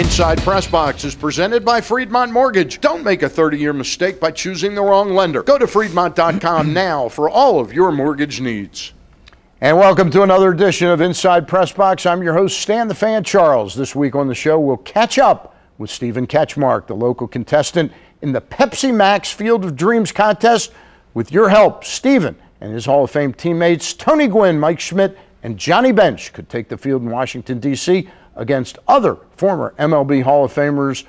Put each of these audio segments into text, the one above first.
Inside PressBox is presented by Freedmont Mortgage. Don't make a 30-year mistake by choosing the wrong lender. Go to Freedmont.com now for all of your mortgage needs. And welcome to another edition of Inside PressBox. I'm your host, Stan the Fan Charles. This week on the show, we'll catch up with Stephen Ketchmark, the local contestant in the Pepsi Max Field of Dreams contest. With your help, Stephen and his Hall of Fame teammates, Tony Gwynn, Mike Schmidt, and Johnny Bench could take the field in Washington, D.C. against other former MLB Hall of Famers,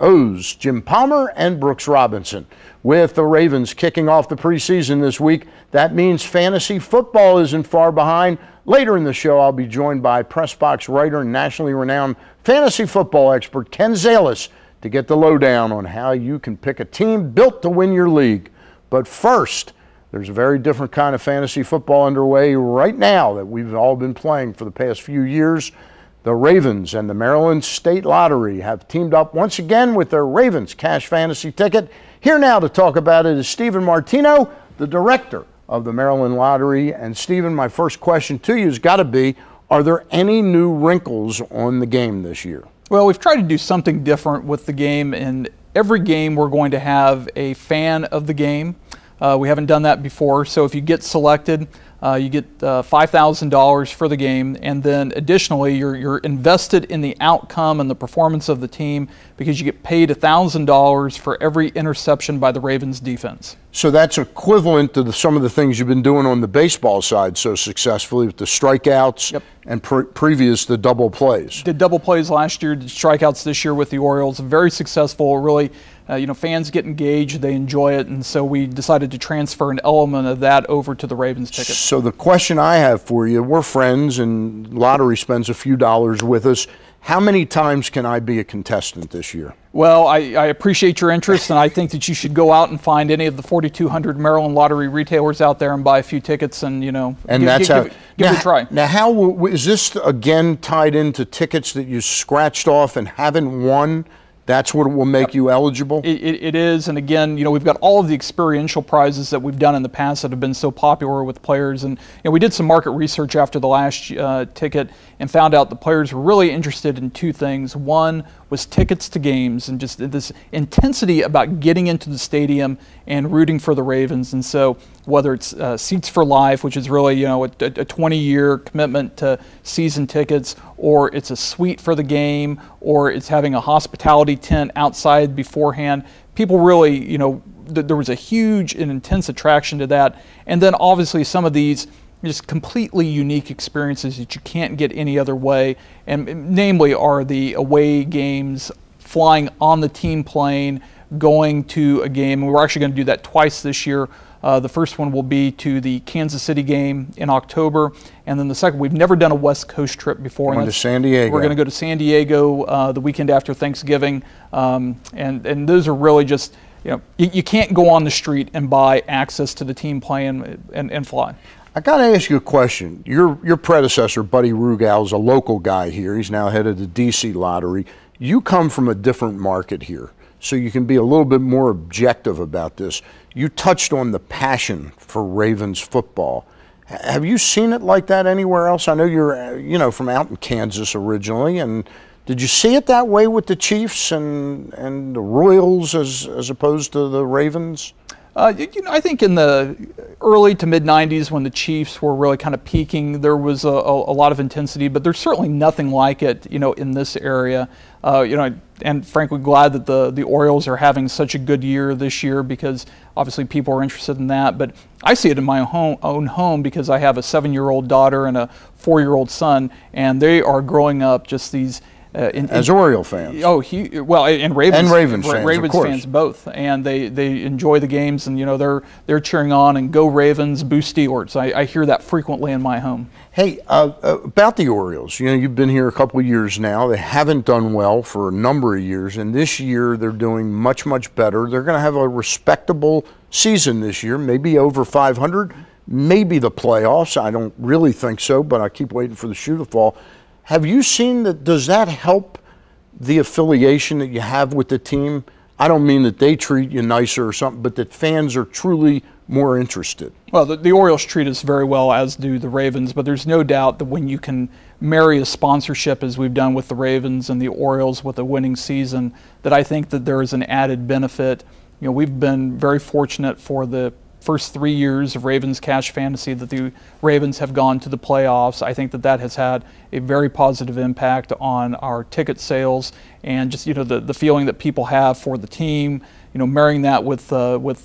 O's Jim Palmer and Brooks Robinson. With the Ravens kicking off the preseason this week, that means fantasy football isn't far behind. Later in the show, I'll be joined by PressBox writer and nationally renowned fantasy football expert Ken Zales to get the lowdown on how you can pick a team built to win your league. But first, there's a very different kind of fantasy football underway right now that we've all been playing for the past few years. The Ravens and the Maryland State Lottery have teamed up once again with their Ravens Cash Fantasy Ticket. Here now to talk about it is Stephen Martino, the director of the Maryland Lottery. And Stephen, my first question to you has got to be, are there any new wrinkles on the game this year? Well, we've tried to do something different with the game. In every game, we're going to have a fan of the game. We haven't done that before, so if you get selected, you get $5,000 for the game, and then additionally, you're invested in the outcome and the performance of the team because you get paid $1,000 for every interception by the Ravens defense. So that's equivalent to some of the things you've been doing on the baseball side so successfully with the strikeouts. Yep. And previous the double plays. Did double plays last year, did strikeouts this year with the Orioles. Very successful, really. Fans get engaged, they enjoy it, and so we decided to transfer an element of that over to the Ravens ticket. So the question I have for you, we're friends and Lottery spends a few dollars with us. How many times can I be a contestant this year? Well, I appreciate your interest, and I think that you should go out and find any of the 4,200 Maryland Lottery retailers out there and buy a few tickets and, give it a try. Now, how is this, again, tied into tickets that you scratched off and haven't won? That's what will make you eligible? It is, and again, we've got all of the experiential prizes that we've done in the past that have been so popular with players, and we did some market research after the last ticket and found out the players were really interested in two things. One was tickets to games and just this intensity about getting into the stadium and rooting for the Ravens, and so whether it's Seats for Life, which is really a 20-year commitment to season tickets, or it's a suite for the game, or it's having a hospitality tent outside beforehand. People really, there was a huge and intense attraction to that. And then obviously some of these just completely unique experiences that you can't get any other way, and namely are the away games, flying on the team plane, going to a game. And we're actually going to do that twice this year. The first one will be to the Kansas City game in October, and then the second, we've never done a West Coast trip before. Going to San Diego. We're going to go to San Diego the weekend after Thanksgiving, and those are really just, you can't go on the street and buy access to the team plane and fly. I got to ask you a question. Your predecessor, Buddy Rugal, is a local guy here. He's now head of the D.C. Lottery. You come from a different market here, so you can be a little bit more objective about this. You touched on the passion for Ravens football. Have you seen it like that anywhere else? I know you're, from out in Kansas originally, and did you see it that way with the Chiefs and the Royals as opposed to the Ravens? I think in the early to mid-'90s when the Chiefs were really kind of peaking, there was a lot of intensity, but there's certainly nothing like it, in this area. And frankly, glad that the Orioles are having such a good year this year because obviously people are interested in that. But I see it in my own home because I have a 7-year-old daughter and a 4-year-old son, and they are growing up just these as Oriole fans. Oh, and Ravens fans, Ravens fans both, and they enjoy the games, and they're cheering on and go Ravens, boo Steelers. I hear that frequently in my home. Hey, about the Orioles, you've been here a couple of years now. They haven't done well for a number of years, and this year they're doing much, much better. They're going to have a respectable season this year, maybe over 500, maybe the playoffs. I don't really think so, but I keep waiting for the shoe to fall. Have you seen that? Does that help the affiliation that you have with the team? I don't mean that they treat you nicer or something, but that fans are truly more interested? Well, the Orioles treat us very well, as do the Ravens, but there's no doubt that when you can marry a sponsorship, as we've done with the Ravens and the Orioles with a winning season, that I think that there is an added benefit. You know, we've been very fortunate for the first 3 years of Ravens Cash Fantasy that the Ravens have gone to the playoffs. I think that has had a very positive impact on our ticket sales and just, you know, the feeling that people have for the team, you know, marrying that with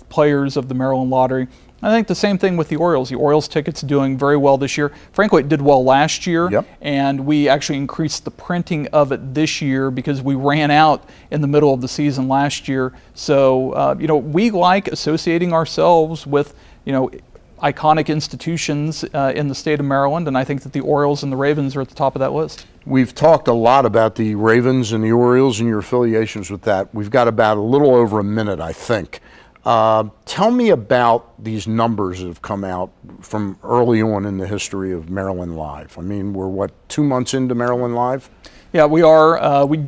players of the Maryland Lottery. I think the same thing with the Orioles. The Orioles ticket's doing very well this year. Frankly, it did well last year, yep. And we actually increased the printing of it this year because we ran out in the middle of the season last year. So, you know, we like associating ourselves with, you know, iconic institutions in the state of Maryland, and I think that the Orioles and the Ravens are at the top of that list. We've talked a lot about the Ravens and the Orioles and your affiliations with that. We've got about a little over a minute, I think. Tell me about these numbers that have come out from early on in the history of Maryland Live. I mean, we're, what, 2 months into Maryland Live? Yeah, we are. We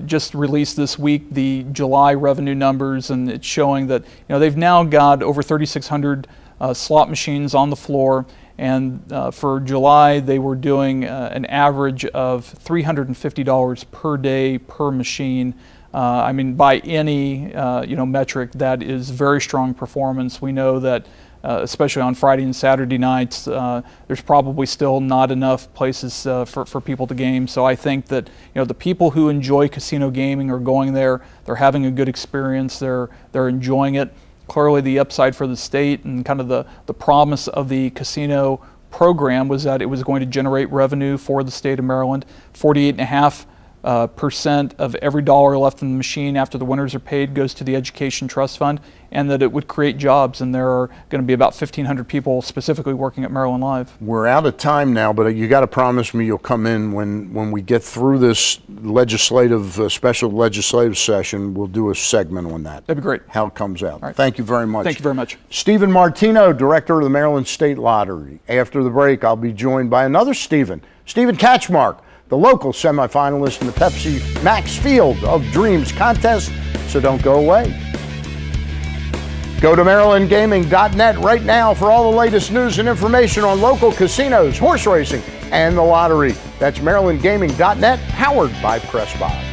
just released this week the July revenue numbers, and it's showing that, you know, they've now got over 3,600 slot machines on the floor, and for July they were doing an average of $350 per day per machine. I mean, by any you know, metric, that is very strong performance. We know that, especially on Friday and Saturday nights, there's probably still not enough places for people to game. So I think that, you know, the people who enjoy casino gaming are going there. They're having a good experience. They're enjoying it. Clearly, the upside for the state and kind of the promise of the casino program was that it was going to generate revenue for the state of Maryland. 48.5% of every dollar left in the machine after the winners are paid goes to the Education Trust Fund, and that it would create jobs, and there are going to be about 1,500 people specifically working at Maryland Live. We're out of time now, but you got to promise me you'll come in when we get through this legislative, special legislative session. We'll do a segment on that. That'd be great. How it comes out. Right. Thank you very much. Thank you very much. Stephen Martino, Director of the Maryland State Lottery. After the break, I'll be joined by another Stephen Catchmark, the local semifinalist in the Pepsi Max Field of Dreams contest, so don't go away. Go to MarylandGaming.net right now for all the latest news and information on local casinos, horse racing, and the lottery. That's MarylandGaming.net, powered by PressBox.